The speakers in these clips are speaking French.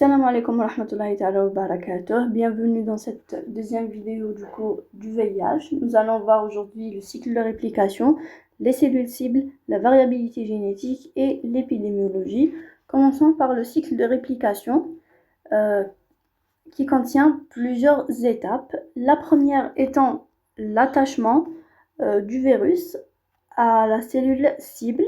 Assalamu alaikum wa rahmatullahi ta'ala wa barakatuh. Bienvenue dans cette deuxième vidéo du VIH. Nous allons voir aujourd'hui le cycle de réplication, les cellules cibles, la variabilité génétique et l'épidémiologie. Commençons par le cycle de réplication qui contient plusieurs étapes. La première étant l'attachement du virus à la cellule cible.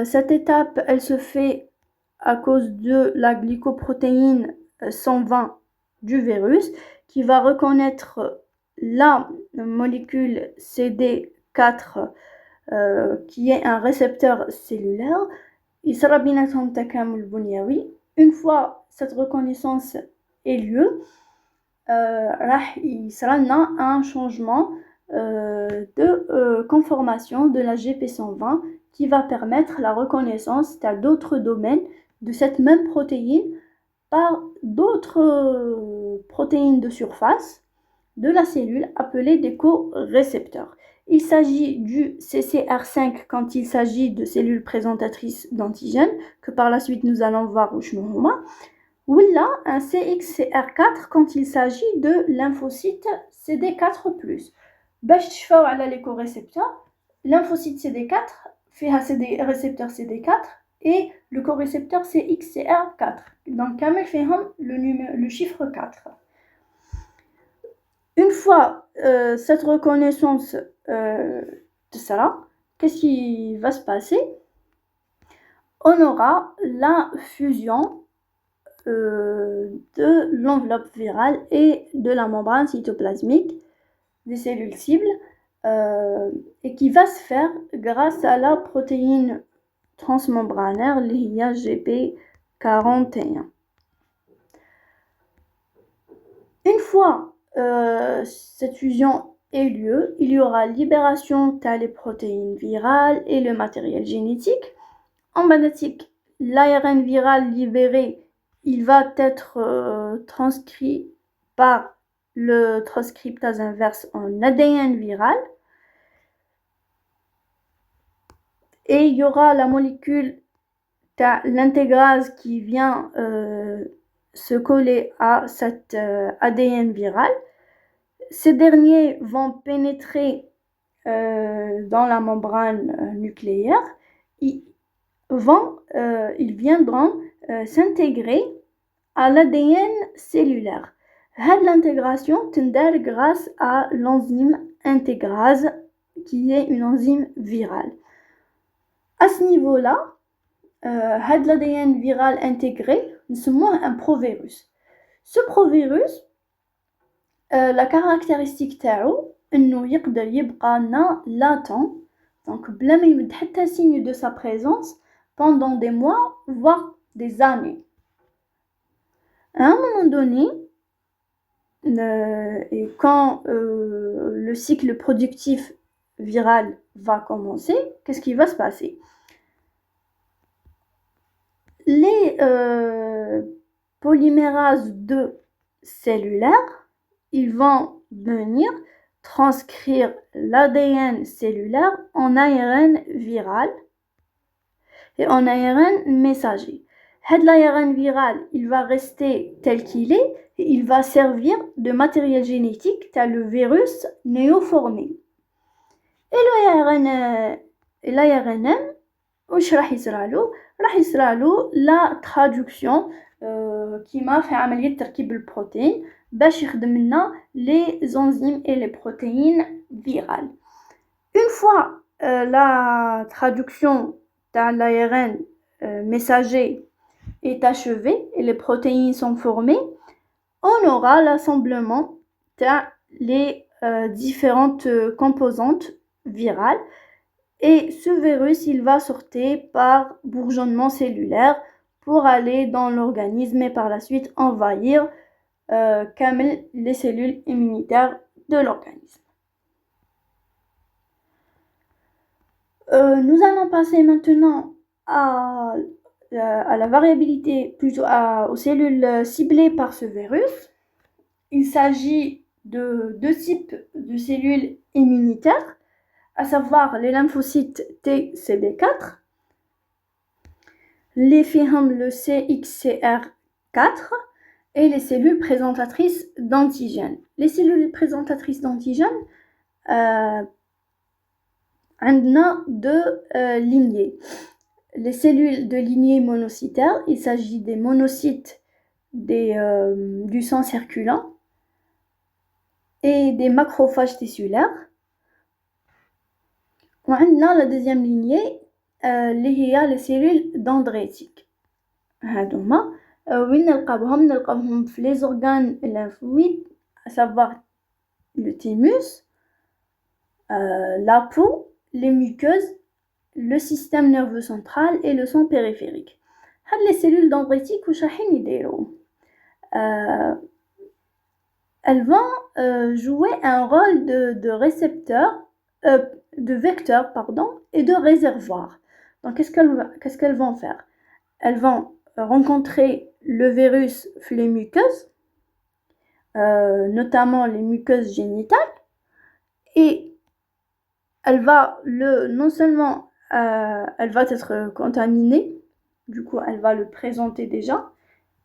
Cette étape, elle se fait à cause de la glycoprotéine 120 du virus qui va reconnaître la molécule CD4 qui est un récepteur cellulaire. Une fois cette reconnaissance ait lieu, il sera un changement de conformation de la GP120 qui va permettre la reconnaissance d'autres domaines de cette même protéine par d'autres protéines de surface de la cellule appelées des co-récepteurs. Il s'agit du CCR5 quand il s'agit de cellules présentatrices d'antigènes, que par la suite nous allons voir ou là un CXCR4 quand il s'agit de lymphocytes CD4+. باش تشفاو على les co-récepteurs, lymphocyte CD4 fait un récepteur CD4 et le co-récepteur CXCR4. Donc, كامل فيهم le chiffre 4. Une fois cette reconnaissance de ça, qu'est-ce qui va se passer? On aura la fusion de l'enveloppe virale et de la membrane cytoplasmique des cellules cibles et qui va se faire grâce à la protéine transmembranaire, l'IA GP41. Une fois cette fusion ait lieu, il y aura libération des protéines virales et le matériel génétique. En banatique, l'ARN viral libéré, il va être transcrit par le transcriptase inverse en ADN viral. Et il y aura la molécule l'intégrase qui vient se coller à cet ADN viral. Ces derniers vont pénétrer dans la membrane nucléaire. Ils viendront s'intégrer à l'ADN cellulaire. L'intégration tendait grâce à l'enzyme intégrase qui est une enzyme virale. À ce niveau-là, l'ADN viral intégré, nous un provirus. Ce provirus, la caractéristique تاعو انه يقدر يبقى latent, donc بلا ما يمد حتى signe de sa présence pendant des mois voire des années. À un moment donné, et quand le cycle productif viral va commencer, qu'est-ce qui va se passer? Les polymérases 2 cellulaires, ils vont venir transcrire l'ADN cellulaire en ARN viral et en ARN messager. L'ARN viral, il va rester tel qu'il est et il va servir de matériel génétique tel le virus néoformé. Et l'ARNM, واش راح يصرالو؟ راح يصرالو la traduction كيما في عملية تركيب البروتين باش يخدم لنا les enzymes et les protéines virales. Une fois la traduction dans l'ARN messager est achevée et les protéines sont formées, on aura l'assemblement des différentes composantes virales. Et ce virus, il va sortir par bourgeonnement cellulaire pour aller dans l'organisme et par la suite envahir les cellules immunitaires de l'organisme. Nous allons passer maintenant à la variabilité, plutôt aux cellules ciblées par ce virus. Il s'agit de deux types de cellules immunitaires, à savoir les lymphocytes TCD4, les فيهم le CXCR4 CD4 et les cellules présentatrices d'antigènes. Les cellules présentatrices d'antigènes, on a deux lignées. Les cellules de lignée monocytaire, il s'agit des monocytes du sang circulant et des macrophages tissulaires. On a la deuxième lignée, les cellules dendritiques. هادوما وين نلقاوهم في les organes lymphoïdes, à savoir le thymus, la peau, les muqueuses, le système nerveux central et le sang périphérique. هاد les cellules dendritiques واش راحين يديروا؟ Elles vont jouer un rôle de récepteur, de vecteur et de réservoir. Donc qu'est-ce qu'elles vont faire? Elles vont rencontrer le virus les muqueuses, notamment les muqueuses génitales, et elle va non seulement elle va être contaminée, du coup elle va le présenter déjà,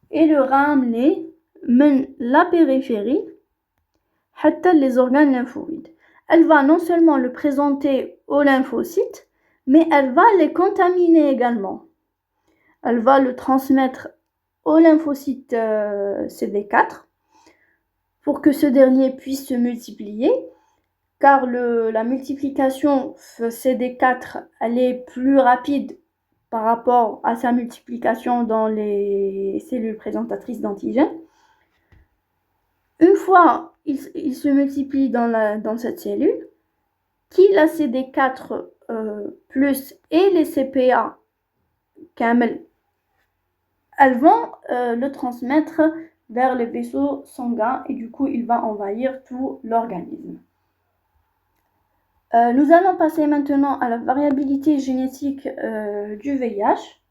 et le ramener la périphérie حتى les organes lymphoïdes. Elle va non seulement le présenter aux lymphocytes, mais elle va les contaminer également. Elle va le transmettre au lymphocyte CD4 pour que ce dernier puisse se multiplier, car la multiplication CD4 elle est plus rapide par rapport à sa multiplication dans les cellules présentatrices d'antigènes. Une fois il se multiplie dans cette cellule, qui la CD4 plus et les CPA كامل, elles vont le transmettre vers les vaisseaux sanguins et du coup il va envahir tout l'organisme. Nous allons passer maintenant à la variabilité génétique du VIH,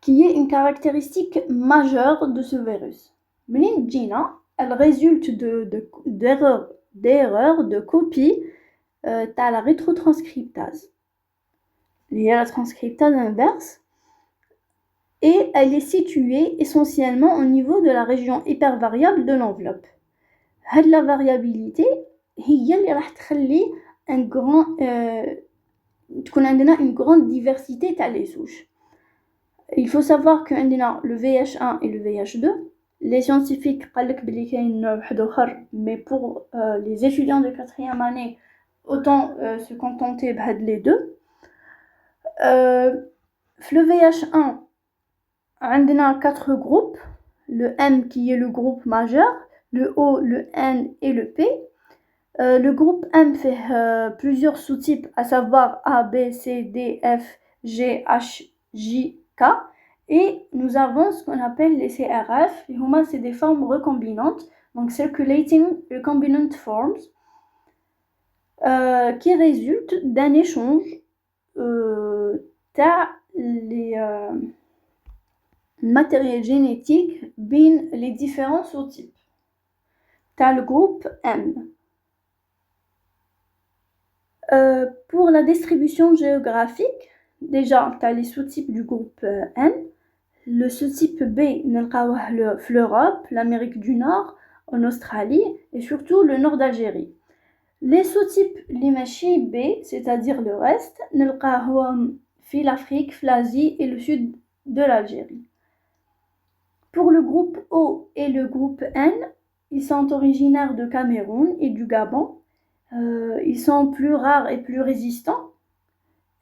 qui est une caractéristique majeure de ce virus. منين تجينا, elle résulte d'erreurs de copie تاع la rétrotranscriptase. Il y a la transcriptase inverse, et elle est située essentiellement au niveau de la région hypervariable de l'enveloppe. هاد la variabilité هي اللي راح تخلي تكون عندنا une grande diversité تاع les souches. Il faut savoir que عندنا le VIH1 et le VIH2. Les scientifiques قالك بلي كاين واحد اخر, mais pour les étudiants de 4e année, autant se contenter بهاد les deux. Le VIH1, on a 4 groupes, le M qui est le groupe majeur, le O, le N et le P. Le groupe M fait plusieurs sous-types, à savoir A, B, C, D, F, G, H, J, K. Et nous avons ce qu'on appelle les CRF, c'est des formes recombinantes, donc Circulating Recombinant Forms, qui résultent d'un échange تاع les matériel génétique bin les différents sous-types. T'as le groupe M. Pour la distribution géographique, déjà t'as les sous-types du groupe N. Le sous-type B, نلقاوه في l'Europe, l'Amérique du Nord, en Australie et surtout le nord d'Algérie. Les sous-types les machis B, c'est-à-dire le reste, نلقاوهم في l'Afrique, l'Asie et le sud de l'Algérie. Pour le groupe O et le groupe N, ils sont originaires de Cameroun et du Gabon. Ils sont plus rares et plus résistants.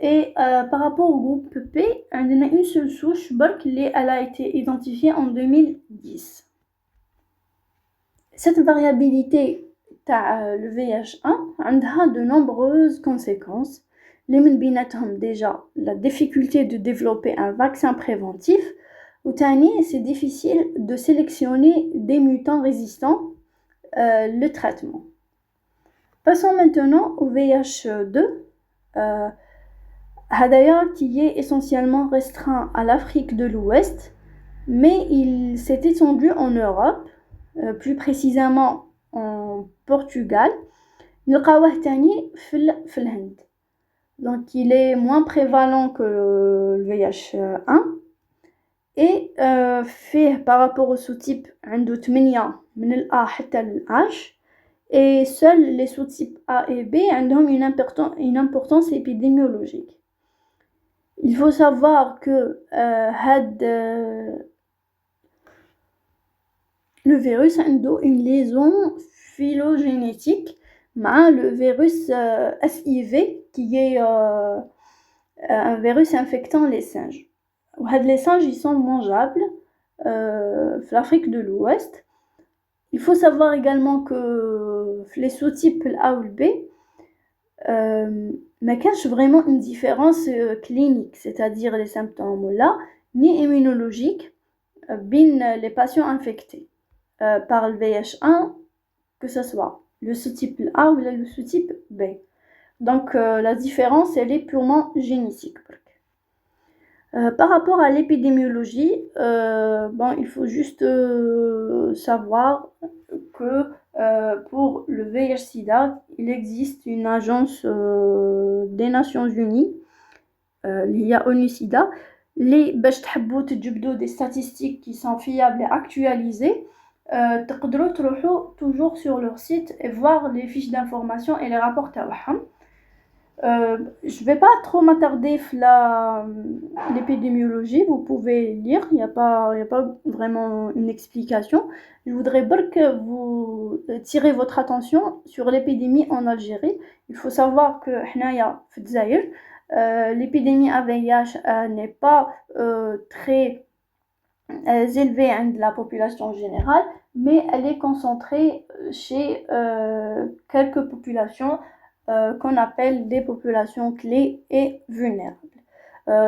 Et par rapport au groupe P, il y en a une seule souche, elle a été identifiée en 2010. Cette variabilité le VIH1 a de nombreuses conséquences. Les منبيناتهم déjà la difficulté de développer un vaccin préventif, ou c'est difficile de sélectionner des mutants résistants le traitement. Passons maintenant au VIH2, d'ailleurs qui est essentiellement restreint à l'Afrique de l'Ouest, mais il s'est étendu en Europe, plus précisément en Portugal. نلقاوه تاني في الهند. Donc il est moins prévalent que le VIH1, et فيه par rapport au sous-type عنده 8 من ال A حتى لل H et seuls les sous-types A et B عندهم une importance épidémiologique. Il faut savoir que le virus a une liaison phylogénétique avec le virus SIV qui est un virus infectant les singes. Les singes ils sont mangeables en Afrique de l'Ouest. Il faut savoir également que les sous-types A ou B ما كانش vraiment une différence clinique, c'est-à-dire les symptômes là, ni immunologiques بين les patients infectés par le VIH1, que ce soit le sous-type A ou le sous-type B. Donc la différence elle est purement génétique. Par rapport à l'épidémiologie, il faut juste savoir que pour le VIH-Sida, il existe une agence des Nations Unies, l'IA ONU-Sida. باش تحبوا تجبدوا des statistiques qui sont fiables et actualisées, تقدروا تروحوا toujours sur leur site et voir les fiches d'information et les rapports تاعهم. Je vais pas trop m'attarder sur l'épidémiologie, vous pouvez lire, il y a pas vraiment une explication. Je voudrais que vous tirez votre attention sur l'épidémie en Algérie. Il faut savoir que l'épidémie AVIH n'est pas très élevée de la population générale, mais elle est concentrée chez quelques populations qu'on appelle des populations clés et vulnérables.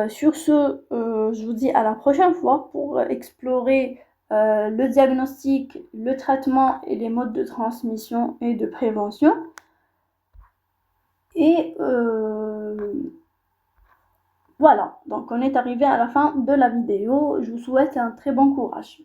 Sur ce, je vous dis à la prochaine fois pour explorer le diagnostic, le traitement et les modes de transmission et de prévention. Et voilà, donc on est arrivé à la fin de la vidéo. Je vous souhaite un très bon courage.